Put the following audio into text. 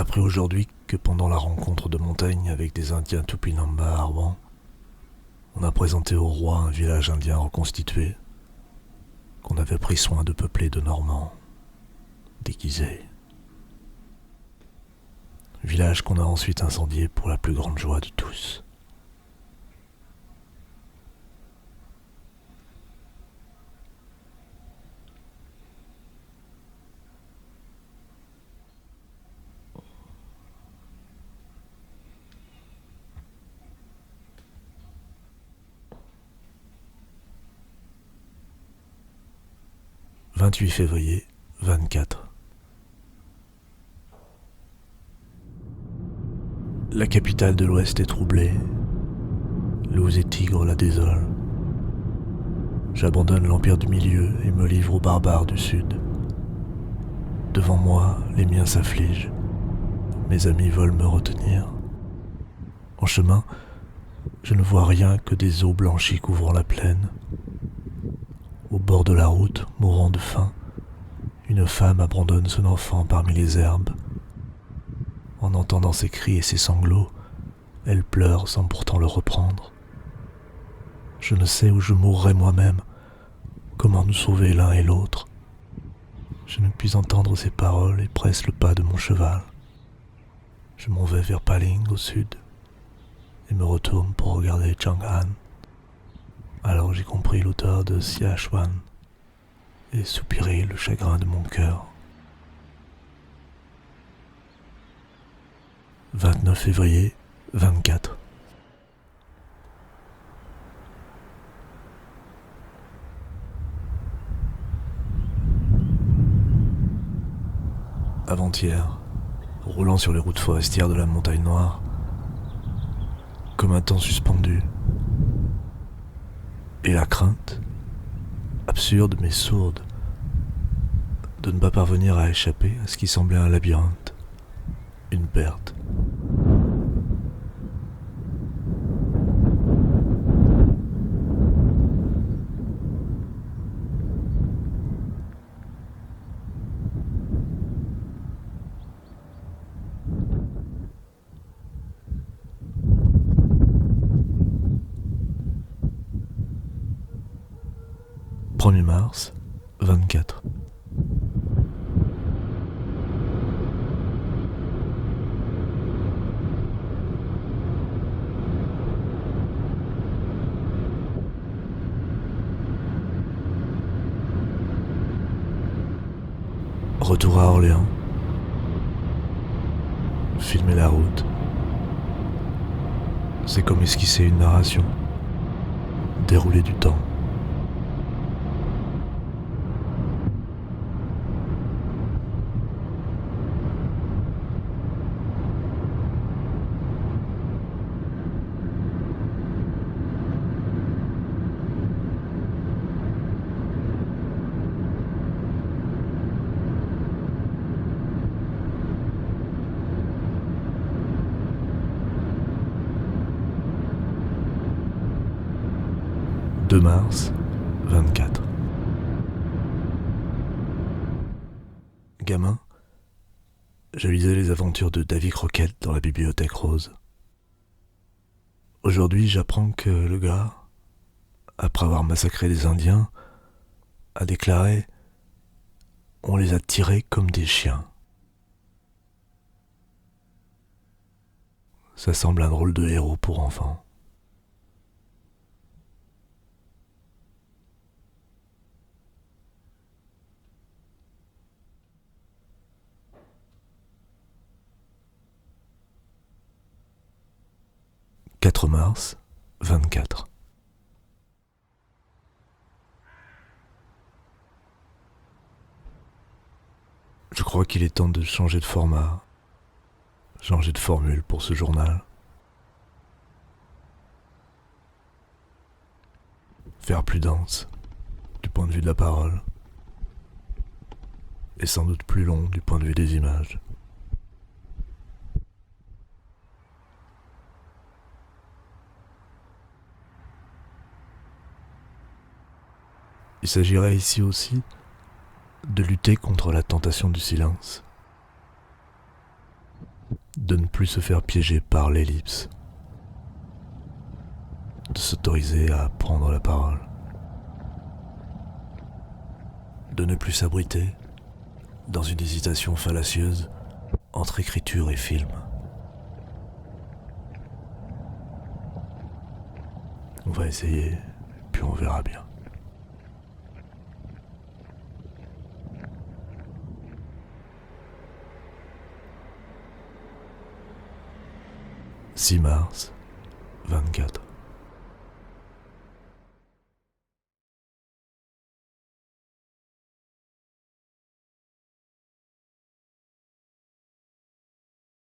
appris aujourd'hui que pendant la rencontre de montagne avec des Indiens Tupinamba Arwan, on a présenté au roi un village indien reconstitué, qu'on avait pris soin de peupler de Normands, déguisés. Village qu'on a ensuite incendié pour la plus grande joie de tous. « 28 février, 24. La capitale de l'Ouest est troublée. Loups et tigres la désolent. J'abandonne l'empire du milieu et me livre aux barbares du sud. Devant moi, les miens s'affligent. Mes amis veulent me retenir. En chemin, je ne vois rien que des eaux blanchies couvrant la plaine. Au bord de la route, mourant de faim, une femme abandonne son enfant parmi les herbes. En entendant ses cris et ses sanglots, elle pleure sans pourtant le reprendre. Je ne sais où je mourrai moi-même, comment nous sauver l'un et l'autre. Je ne puis entendre ses paroles et presse le pas de mon cheval. Je m'en vais vers Paling au sud et me retourne pour regarder Chang'an. Alors j'ai compris l'auteur de Xia Xuan et soupiré le chagrin de mon cœur. 29 février, 24. Avant-hier, roulant sur les routes forestières de la Montagne Noire, comme un temps suspendu, et la crainte, absurde mais sourde, de ne pas parvenir à échapper à ce qui semblait un labyrinthe, une perte. « 1er mars, 24. Retour à Orléans. Filmer la route. C'est comme esquisser une narration. Dérouler du temps. « 2 mars, 24. Gamin, je lisais les aventures de Davy Crockett dans la bibliothèque rose. Aujourd'hui, j'apprends que le gars, après avoir massacré les Indiens, a déclaré « On les a tirés comme des chiens ». Ça semble un drôle de héros pour enfants. « 4 mars, 24. Je crois qu'il est temps de changer de format, changer de formule pour ce journal. Faire plus dense, du point de vue de la parole, et sans doute plus long du point de vue des images. Il s'agirait ici aussi de lutter contre la tentation du silence. de ne plus se faire piéger par l'ellipse, de s'autoriser à prendre la parole, de ne plus s'abriter dans une hésitation fallacieuse entre écriture et film. On va essayer, puis on verra bien. « 6 mars 24.